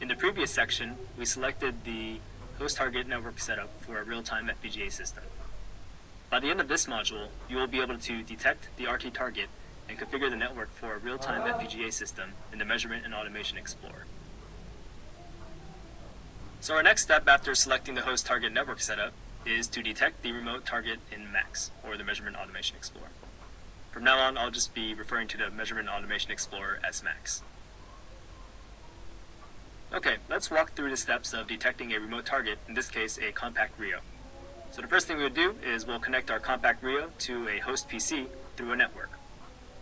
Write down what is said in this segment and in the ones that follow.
In the previous section, we selected the host target network setup for a real-time FPGA system. By the end of this module, you will be able to detect the RT target and configure the network for a real-time FPGA system in the Measurement and Automation Explorer. So our next step after selecting the host target network setup is to detect the remote target in MAX, or the Measurement and Automation Explorer. From now on, I'll just be referring to the Measurement and Automation Explorer as MAX. Okay, let's walk through the steps of detecting a remote target, in this case a Compact RIO. So the first thing we'll do is we'll connect our Compact RIO to a host PC through a network.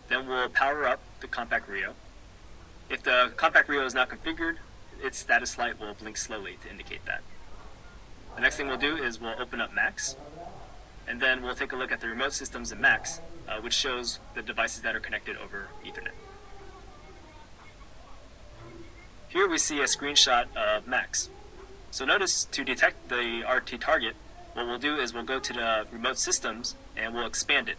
Then we'll power up the Compact RIO. If the Compact RIO is not configured, its status light will blink slowly to indicate that. The next thing we'll do is we'll open up MAX, and then we'll take a look at the remote systems in MAX, which shows the devices that are connected over Ethernet. Here we see a screenshot of MAX. So notice to detect the RT target, what we'll do is we'll go to the remote systems and we'll expand it.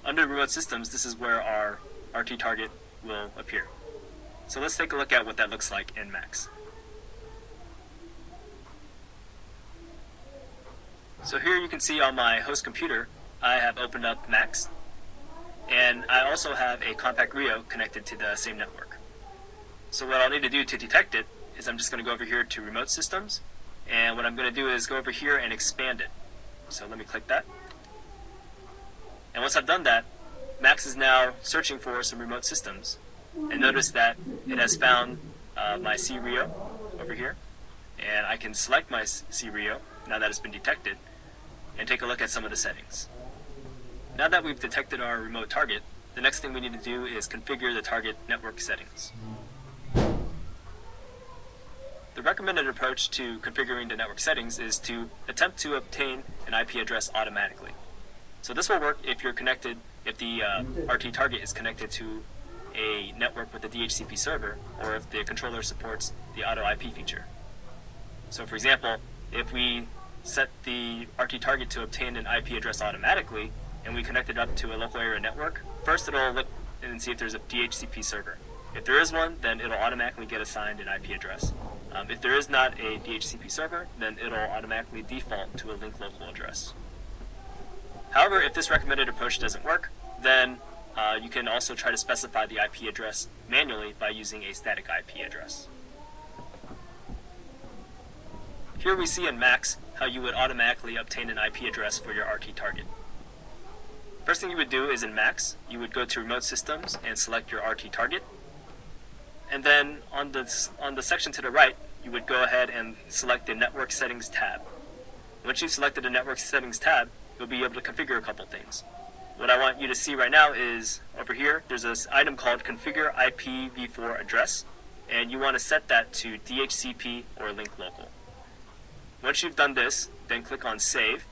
Under remote systems, this is where our RT target will appear. So let's take a look at what that looks like in MAX. So here you can see on my host computer, I have opened up MAX, and I also have a Compact RIO connected to the same network. So what I'll need to do to detect it is I'm just going to go over here to remote systems, and what I'm going to do is go over here and expand it. So let me click that. And once I've done that, MAX is now searching for some remote systems. And notice that it has found my CRIO over here. And I can select my CRIO, now that it's been detected, and take a look at some of the settings. Now that we've detected our remote target, the next thing we need to do is configure the target network settings. The recommended approach to configuring the network settings is to attempt to obtain an IP address automatically. So this will work if you're connected, if the RT target is connected to a network with a DHCP server, or if the controller supports the auto IP feature. So for example, if we set the RT target to obtain an IP address automatically, and we connect it up to a local area network, first it'll look and see if there's a DHCP server. If there is one, then it'll automatically get assigned an IP address. If there is not a DHCP server, then it'll automatically default to a link local address. However, if this recommended approach doesn't work, then you can also try to specify the IP address manually by using a static IP address. Here we see in MAX how you would automatically obtain an IP address for your RT target. First thing you would do is in MAX, you would go to Remote Systems and select your RT target. And then on the section to the right, you would go ahead and select the Network Settings tab. Once you've selected the Network Settings tab, you'll be able to configure a couple things. What I want you to see right now is over here, there's this item called Configure IPv4 Address, and you want to set that to DHCP or link local. Once you've done this, then click on Save,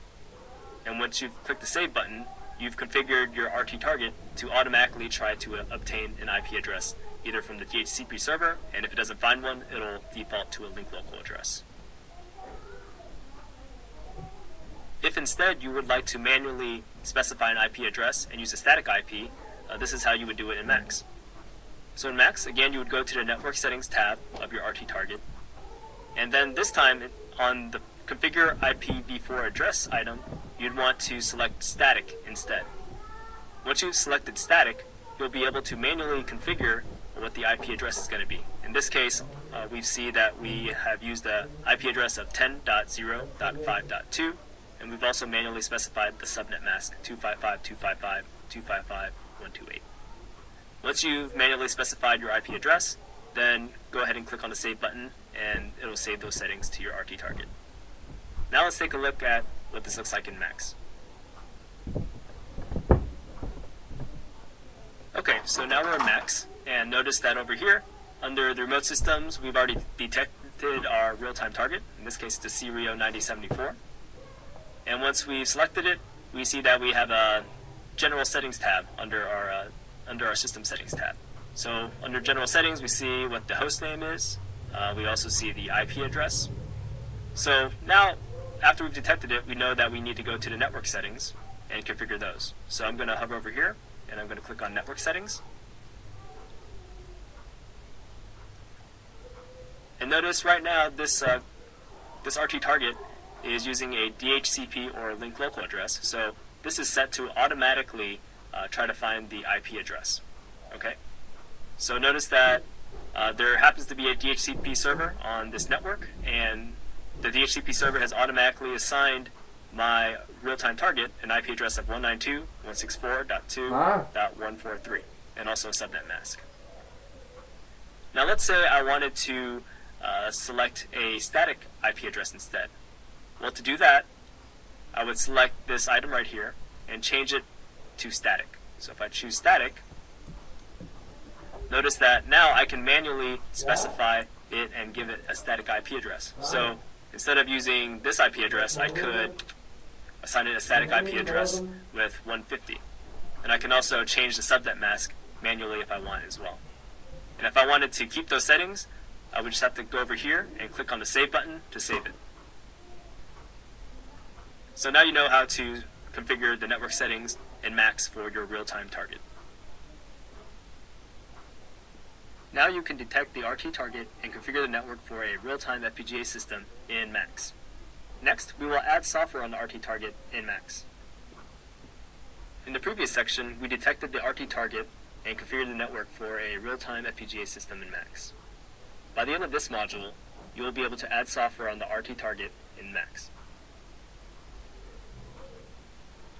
and once you've clicked the Save button, you've configured your RT target to automatically try to obtain an IP address, either from the DHCP server, and if it doesn't find one, it'll default to a link local address. If instead you would like to manually specify an IP address and use a static IP, this is how you would do it in MAX. So in MAX, again, you would go to the Network Settings tab of your RT target, and then this time on the Configure IPv4 Address item, you'd want to select static instead. Once you've selected static, you'll be able to manually configure what the IP address is going to be. In this case, we see that we have used the IP address of 10.0.5.2, and we've also manually specified the subnet mask 255.255.255.128. Once you've manually specified your IP address, then go ahead and click on the Save button, and it'll save those settings to your RT target. Now let's take a look at what this looks like in MAX. Okay, so now we're in MAX, and notice that over here, under the remote systems, we've already detected our real-time target. In this case, the CRIO 9074. And once we've selected it, we see that we have a General Settings tab under our System Settings tab. So under General Settings, we see what the host name is. We also see the IP address. So now, after we've detected it, we know that we need to go to the network settings and configure those. So I'm going to hover over here, and I'm going to click on Network Settings. notice right now this RT target is using a DHCP or link local address. So this is set to automatically try to find the IP address. Okay. So notice that there happens to be a DHCP server on this network, and the DHCP server has automatically assigned my real-time target an IP address of 192.164.2.143, and also a subnet mask. Now let's say I wanted to select a static IP address instead. Well, to do that, I would select this item right here and change it to static. So if I choose static, notice that now I can manually specify it and give it a static IP address. So instead of using this IP address, I could assign it a static IP address with 150. And I can also change the subnet mask manually if I want as well. And if I wanted to keep those settings, I would just have to go over here and click on the Save button to save it. So now you know how to configure the network settings in MAX for your real-time target. Now you can detect the RT target and configure the network for a real-time FPGA system in MAX. Next, we will add software on the RT target in MAX. In the previous section, we detected the RT target and configured the network for a real-time FPGA system in MAX. By the end of this module, you will be able to add software on the RT target in MAX.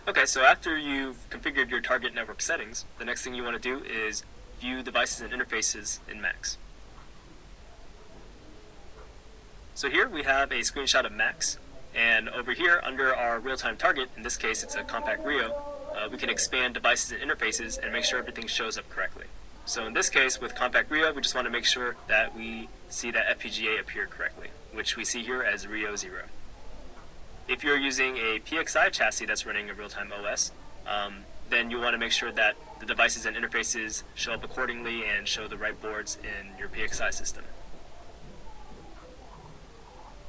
Okay, so after you've configured your target network settings, the next thing you want to do is view devices and interfaces in MAX. So here we have a screenshot of MAX, and over here under our real-time target, in this case it's a Compact RIO, we can expand devices and interfaces and make sure everything shows up correctly. So in this case with Compact RIO, we just want to make sure that we see that FPGA appear correctly, which we see here as RIO 0. If you're using a PXI chassis that's running a real-time OS, then you want to make sure that the devices and interfaces show up accordingly and show the right boards in your PXI system.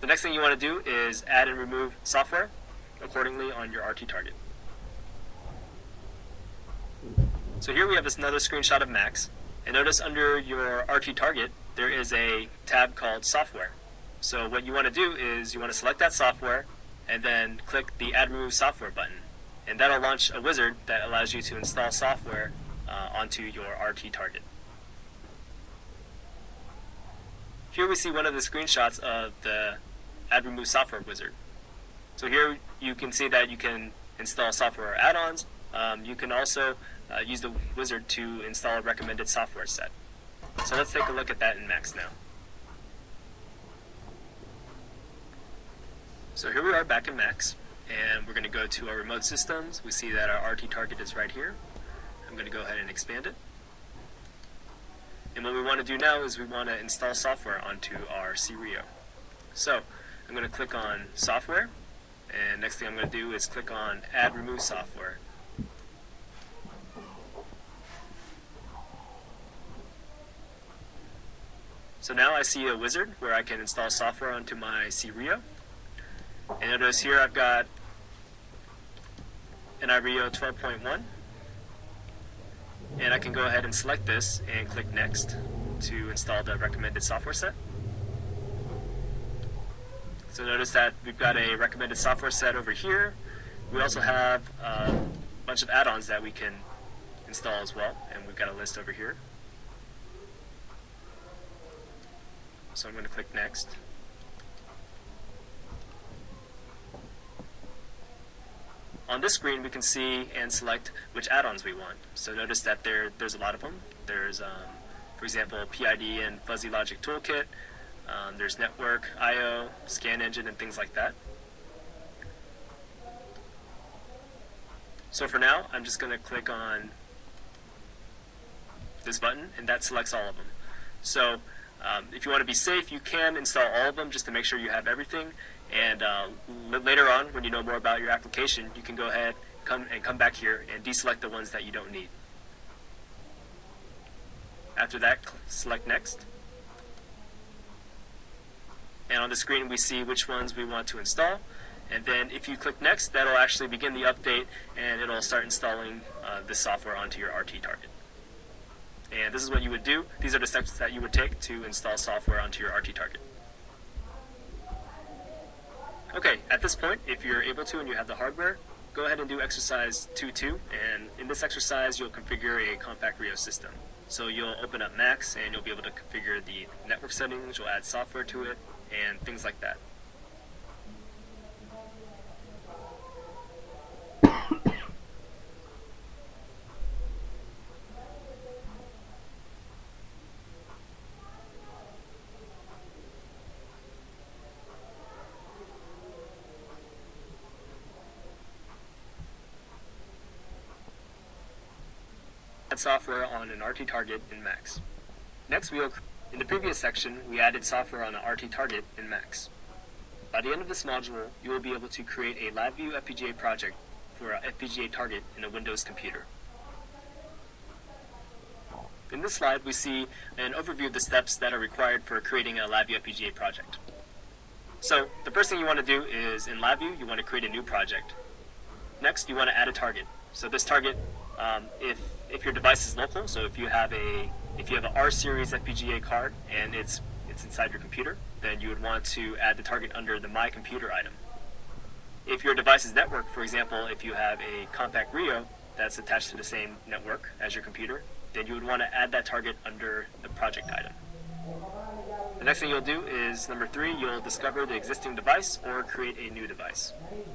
The next thing you want to do is add and remove software accordingly on your RT target. So here we have another screenshot of MAX, and notice under your RT target there is a tab called Software. So what you want to do is you want to select that software and then click the Add Remove Software button, and that'll launch a wizard that allows you to install software onto your RT target. Here we see one of the screenshots of the Add Remove Software wizard. So here you can see that you can install software add-ons. You can also use the wizard to install a recommended software set. So let's take a look at that in MAX now. So here we are back in MAX, and we're going to go to our remote systems. We see that our RT target is right here. I'm going to go ahead and expand it. And what we want to do now is we want to install software onto our CRIO. So I'm going to click on Software, and next thing I'm going to do is click on Add Remove Software. So now I see a wizard where I can install software onto my CRIO. And notice here I've got an RIO 12.1, and I can go ahead and select this and click Next to install the recommended software set. So notice that we've got a recommended software set over here. We also have a bunch of add-ons that we can install as well, and we've got a list over here. So I'm going to click Next. On this screen we can see and select which add-ons we want. So notice that there's a lot of them. There's, for example, PID and Fuzzy Logic Toolkit. There's Network, I/O, Scan Engine, and things like that. So for now, I'm just going to click on this button, and that selects all of them. So if you want to be safe, you can install all of them just to make sure you have everything. And later on, when you know more about your application, you can go ahead come back here and deselect the ones that you don't need. After that, select Next. And on the screen we see which ones we want to install. And then if you click Next, that'll actually begin the update, and it'll start installing this software onto your RT target. And this is what you would do. These are the steps that you would take to install software onto your RT target. Okay, at this point, if you're able to and you have the hardware, go ahead and do exercise 2.2, and in this exercise you'll configure a Compact RIO system. So you'll open up Macs and you'll be able to configure the network settings, you'll add software to it, and things like that. Add software on an RT target in Macs. Next, in the previous section, we added software on an RT target in Macs. By the end of this module, you will be able to create a LabVIEW FPGA project for an FPGA target in a Windows computer. In this slide, we see an overview of the steps that are required for creating a LabVIEW FPGA project. So, the first thing you want to do is, in LabVIEW, you want to create a new project. Next, you want to add a target. So this target, if your device is local, so if you have an R series FPGA card and it's inside your computer, then you would want to add the target under the My Computer item. If your device is networked, for example, if you have a Compact RIO that's attached to the same network as your computer, then you would want to add that target under the project item. The next thing you'll do is, number 3, you'll discover the existing device or create a new device.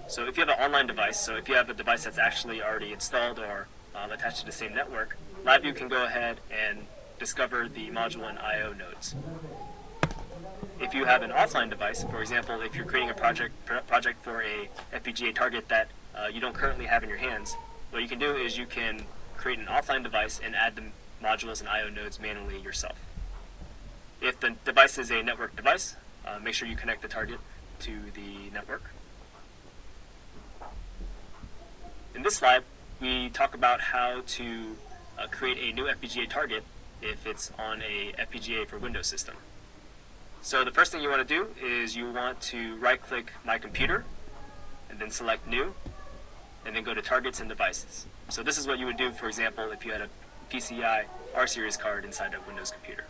So if you have an online device, so if you have a device that's actually already installed or attached to the same network, LabVIEW can go ahead and discover the module and I/O nodes. If you have an offline device, for example, if you're creating a project for a FPGA target that you don't currently have in your hands, what you can do is you can create an offline device and add the modules and I/O nodes manually yourself. If the device is a network device, make sure you connect the target to the network. In this slide, we talk about how to create a new FPGA target if it's on a FPGA for Windows system. So the first thing you want to do is you want to right-click My Computer, and then select New, and then go to Targets and Devices. So this is what you would do, for example, if you had a PCI R series card inside a Windows computer.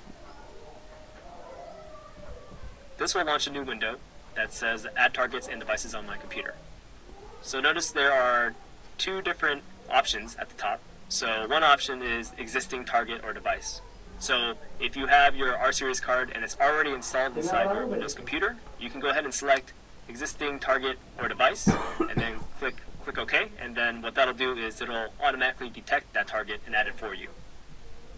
This will launch a new window that says Add Targets and Devices on My Computer. So notice there are 2 different options at the top. So one option is Existing Target or Device. So if you have your R series card and it's already installed inside your Windows computer, you can go ahead and select Existing Target or Device and then click OK, and then what that'll do is it'll automatically detect that target and add it for you.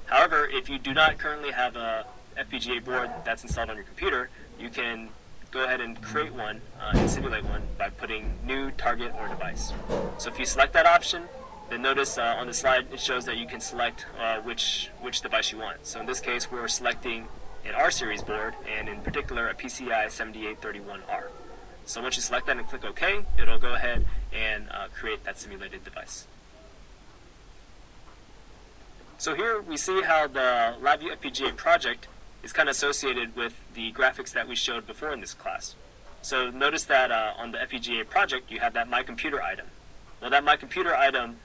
However, if you do not currently have a FPGA board that's installed on your computer, you can go ahead and create one and simulate one by putting New Target or Device. So if you select that option, then notice on the slide it shows that you can select which device you want. So in this case, we're selecting an R series board, and in particular a PCI 7831R. So once you select that and click OK, it'll go ahead and create that simulated device. So here we see how the LabVIEW FPGA project is kind of associated with the graphics that we showed before in this class. So notice that on the FPGA project you have that My Computer item. Well, that My Computer item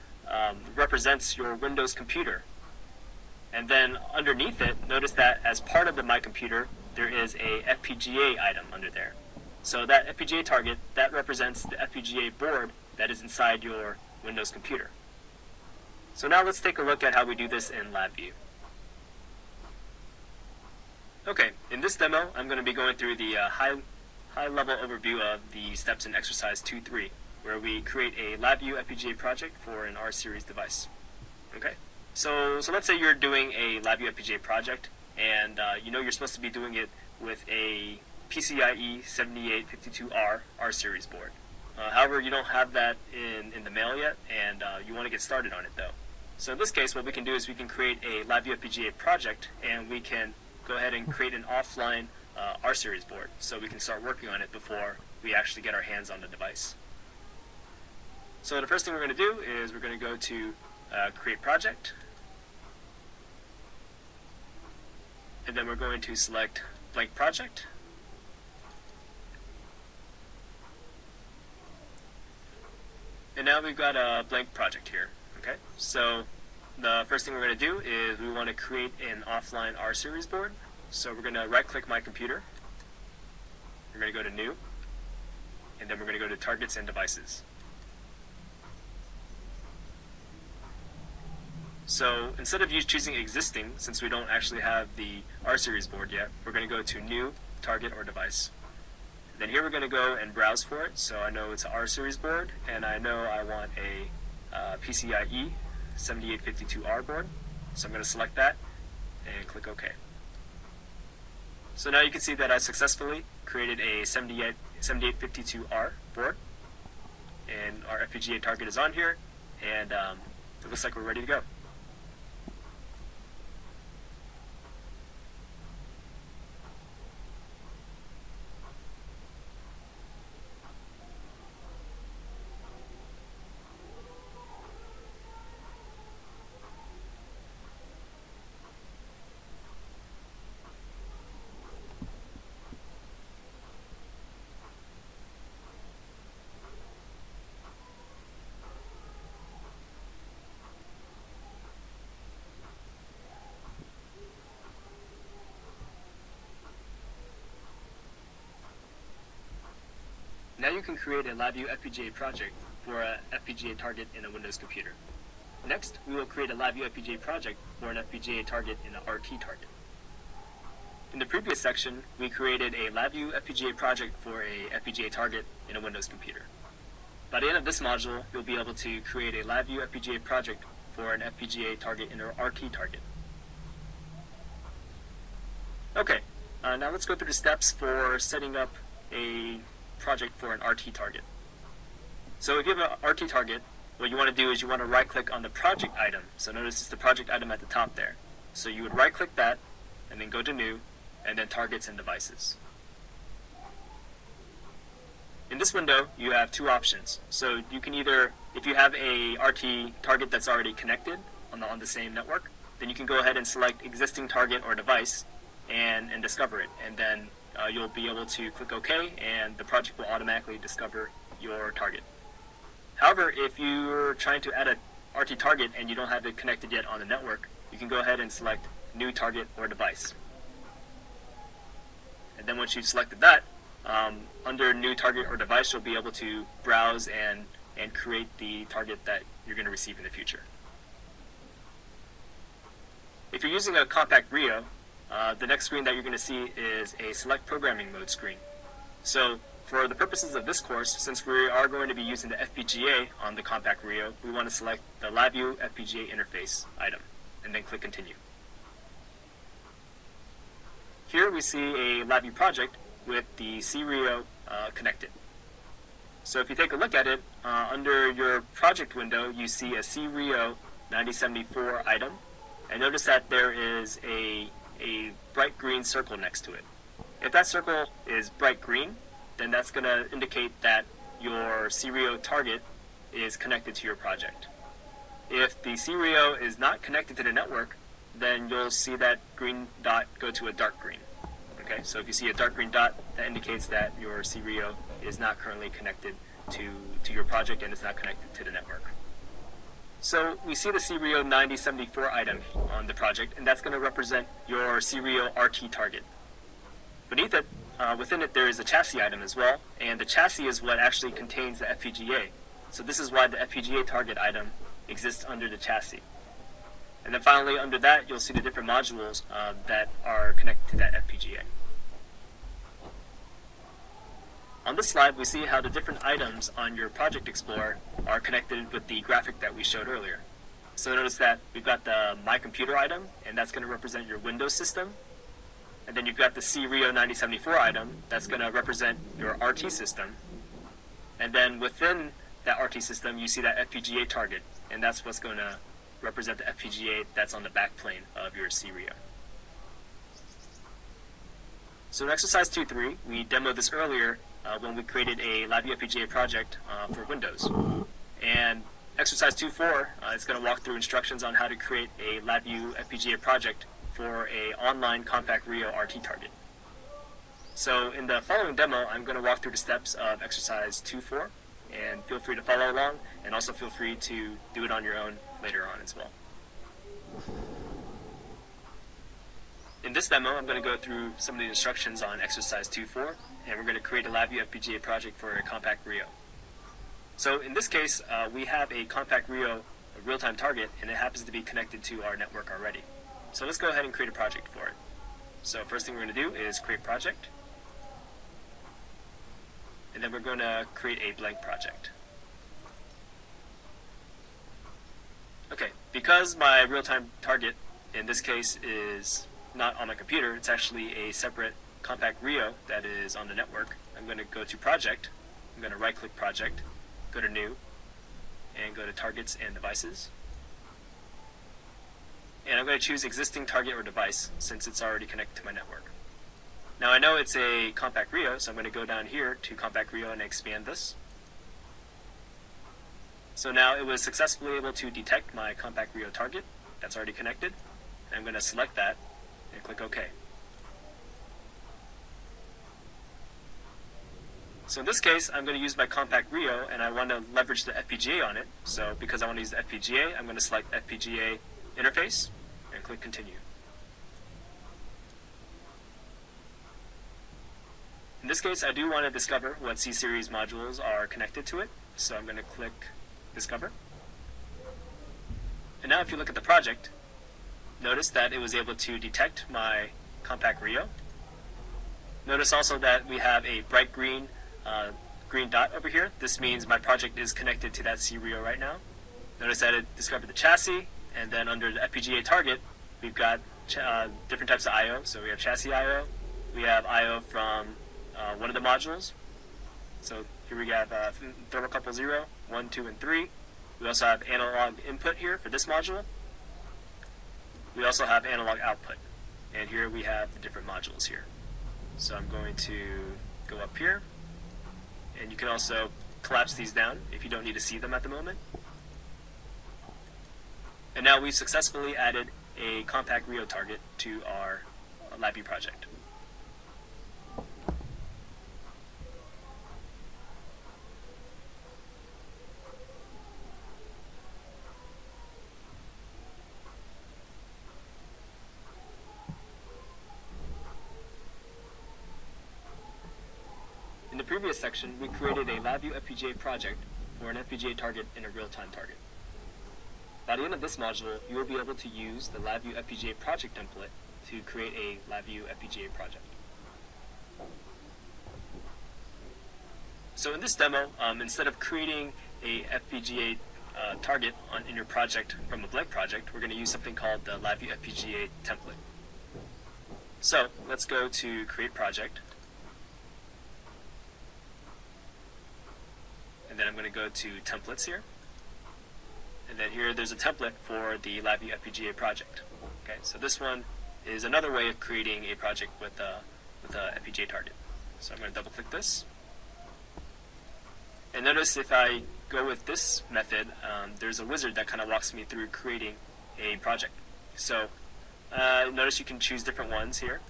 represents your Windows computer. And then underneath it, notice that as part of the My Computer, there is a FPGA item under there. So that FPGA target, that represents the FPGA board that is inside your Windows computer. So now let's take a look at how we do this in LabVIEW. Okay, in this demo, I'm going to be going through the high-level overview of the steps in exercise 2.3, where we create a LabVIEW FPGA project for an R series device. Okay, so let's say you're doing a LabVIEW FPGA project, and you know you're supposed to be doing it with a PCIe 7852R R series board. However, you don't have that in the mail yet, and you want to get started on it though. So in this case, what we can do is we can create a LabVIEW FPGA project, and we can go ahead and create an offline R series board, so we can start working on it before we actually get our hands on the device. So the first thing we're going to do is we're going to go to Create Project, and then we're going to select Blank Project. And now we've got a blank project here. Okay, so the first thing we're going to do is we want to create an offline R series board. So we're going to right-click My Computer. We're going to go to New, and then we're going to go to targets and devices. So instead of choosing existing, since we don't actually have the R series board yet, we're going to go to new, target, or device. Then here we're going to go and browse for it. So I know it's an R series board, and I know I want a PCIe 7852R board. So I'm going to select that and click OK. So now you can see that I successfully created a 7852R board, and our FPGA target is on here, and it looks like we're ready to go. Now you can create a LabVIEW FPGA project for an FPGA target in a Windows computer. Next, we will create a LabVIEW FPGA project for an FPGA target in an RT target. In the previous section, we created a LabVIEW FPGA project for a FPGA target in a Windows computer. By the end of this module, you'll be able to create a LabVIEW FPGA project for an FPGA target in an RT target. Okay, now let's go through the steps for setting up a project for an RT target. So if you have an RT target, what you want to do is you want to right click on the project item. So notice it's the project item at the top there. So you would right click that and then go to new and then targets and devices. In this window you have two options. So you can either, if you have a RT target that's already connected on the same network, then you can go ahead and select existing target or device and discover it, and then you'll be able to click OK, and the project will automatically discover your target. However, if you're trying to add a RT target and you don't have it connected yet on the network, you can go ahead and select New Target or Device. And then once you've selected that, under New Target or Device, you'll be able to browse and create the target that you're going to receive in the future. If you're using a Compact RIO, the next screen that you're going to see is a Select Programming Mode screen. So for the purposes of this course, since we are going to be using the FPGA on the Compact RIO, we want to select the LabVIEW FPGA interface item, and then click Continue. Here we see a LabVIEW project with the CRIO connected. So if you take a look at it, under your project window, you see a CRIO 9074 item, and notice that there is a bright green circle next to it. If that circle is bright green, then that's going to indicate that your CRIO target is connected to your project. If the CRIO is not connected to the network, then you'll see that green dot go to a dark green. Okay, so if you see a dark green dot, that indicates that your CRIO is not currently connected to your project and is not connected to the network. So we see the CRIO 9074 item on the project, and that's going to represent your CRIO RT target. Beneath it, within it, there is a chassis item as well, and the chassis is what actually contains the FPGA. So this is why the FPGA target item exists under the chassis. And then finally, under that, you'll see the different modules that are connected to that FPGA. On this slide, we see how the different items on your Project Explorer are connected with the graphic that we showed earlier. So notice that we've got the My Computer item, and that's going to represent your Windows system. And then you've got the CRIO 9074 item, that's going to represent your RT system. And then within that RT system, you see that FPGA target, and that's what's going to represent the FPGA that's on the back plane of your CRIO. So in exercise 2.3, we demoed this earlier when we created a LabVIEW FPGA project for Windows. And exercise 2.4 is going to walk through instructions on how to create a LabVIEW FPGA project for an online Compact RIO RT target. So in the following demo, I'm going to walk through the steps of exercise 2.4, and feel free to follow along, and also feel free to do it on your own later on as well. In this demo, I'm going to go through some of the instructions on exercise 2.4, and we're going to create a LabVIEW FPGA project for a Compact RIO. So in this case, we have a Compact RIO real-time target, and it happens to be connected to our network already. So let's go ahead and create a project for it. So first thing we're going to do is create project, and then we're going to create a blank project. Okay, because my real-time target in this case is not on my computer, it's actually a separate Compact RIO that is on the network. I'm going to go to project, I'm going to right click project, go to new, and go to targets and devices. And I'm going to choose existing target or device since it's already connected to my network. Now I know it's a Compact RIO, so I'm going to go down here to Compact RIO and expand this. So now it was successfully able to detect my Compact RIO target that's already connected. I'm going to select that and click OK. So in this case, I'm going to use my Compact RIO, and I want to leverage the FPGA on it. So because I want to use the FPGA, I'm going to select FPGA interface and click Continue. In this case, I do want to discover what C-Series modules are connected to it. So I'm going to click Discover. And now if you look at the project, notice that it was able to detect my Compact RIO. Notice also that we have a bright green dot over here. This means my project is connected to that CRIO right now. Notice that it discovered the chassis, and then under the FPGA target, we've got different types of I/O. So we have chassis I/O, we have I/O from one of the modules. So here we have thermocouple 0, 1, 2, and 3. We also have analog input here for this module. We also have analog output, and here we have the different modules here. So I'm going to go up here, and you can also collapse these down if you don't need to see them at the moment. And now we've successfully added a Compact RIO target to our LabVIEW project. In the previous section, we created a LabVIEW FPGA project for an FPGA target in a real-time target. By the end of this module, you will be able to use the LabVIEW FPGA project template to create a LabVIEW FPGA project. So in this demo, instead of creating a FPGA target in your project from a blank project, we're going to use something called the LabVIEW FPGA template. So let's go to Create Project. And then I'm going to go to Templates here. And then here there's a template for the LabVIEW FPGA project. Okay, so this one is another way of creating a project with a FPGA target. So I'm going to double click this. And notice if I go with this method, there's a wizard that kind of walks me through creating a project. So notice you can choose different ones here.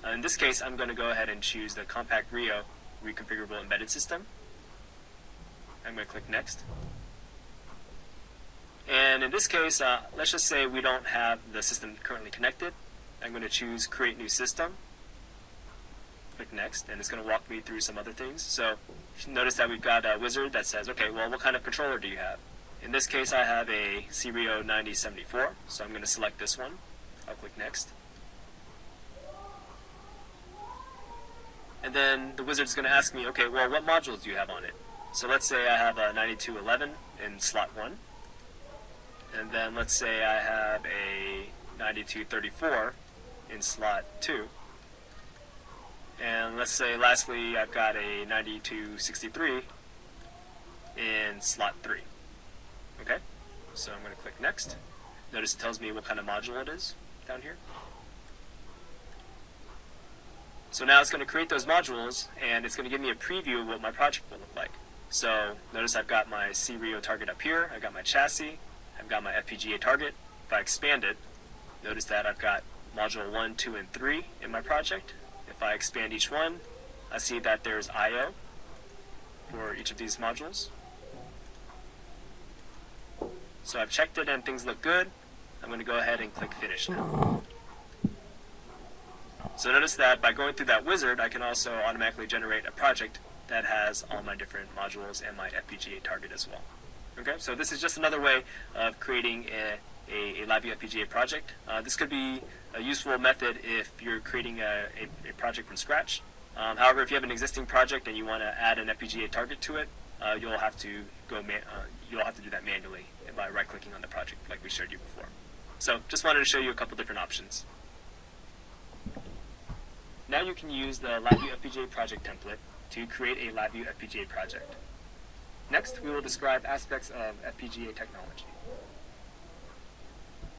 In this case, I'm going to go ahead and choose the Compact RIO Reconfigurable Embedded System. I'm going to click Next. And in this case, let's just say we don't have the system currently connected. I'm going to choose Create New System. Click Next, and it's going to walk me through some other things. So notice that we've got a wizard that says, okay, well, what kind of controller do you have? In this case, I have a CRIO 9074, so I'm going to select this one. I'll click Next. And then the wizard's going to ask me, okay, well, what modules do you have on it? So let's say I have a 9211 in slot 1. And then let's say I have a 9234 in slot 2. And let's say lastly I've got a 9263 in slot 3. Okay, so I'm going to click Next. Notice it tells me what kind of module it is down here. So now it's going to create those modules, and it's going to give me a preview of what my project will look like. So notice I've got my CRIO target up here, I've got my chassis, I've got my FPGA target. If I expand it, notice that I've got module 1, 2, and 3 in my project. If I expand each one, I see that there's I/O for each of these modules. So I've checked it and things look good. I'm going to go ahead and click Finish now. So notice that by going through that wizard, I can also automatically generate a project that has all my different modules and my FPGA target as well. Okay, so this is just another way of creating a LabVIEW FPGA project. This could be a useful method if you're creating a project from scratch. However, if you have an existing project and you want to add an FPGA target to it, you'll have to do that manually by right-clicking on the project, like we showed you before. So, just wanted to show you a couple different options. Now you can use the LabVIEW FPGA project template to create a LabVIEW FPGA project. Next, we will describe aspects of FPGA technology.